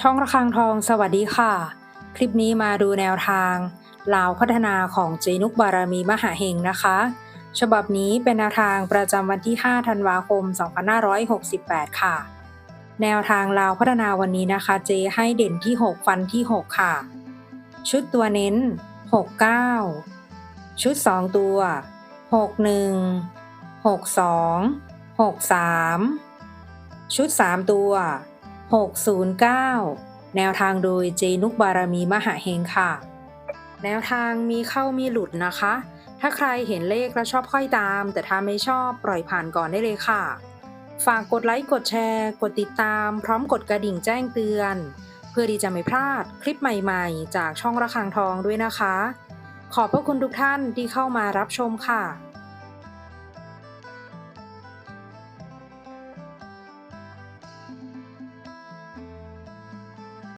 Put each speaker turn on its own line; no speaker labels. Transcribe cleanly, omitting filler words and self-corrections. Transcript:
ช่องระฆังทองสวัสดีค่ะคลิปนี้มาดูแนวทางลาวพัฒนาของเจนุกบารมีมหาเฮงนะคะฉบับนี้เป็นแนวทางประจำวันที่5ธันวาคม2568ค่ะแนวทางลาวพัฒนาวันนี้นะคะเจให้เด่นที่6ฟันที่6ค่ะชุดตัวเน้น69ชุด2ตัว61 62 63ชุด3ตัว609แนวทางโดยเจนุกบารมีมหาเฮงค่ะแนวทางมีเข้ามีหลุดนะคะถ้าใครเห็นเลขแล้วชอบค่อยตามแต่ถ้าไม่ชอบปล่อยผ่านก่อนได้เลยค่ะฝากกดไลค์กดแชร์กดติดตามพร้อมกดกระดิ่งแจ้งเตือนเพื่อที่จะไม่พลาดคลิปใหม่ๆจากช่องระฆังทองด้วยนะคะขอบพระคุณทุกท่านที่เข้ามารับชมค่ะ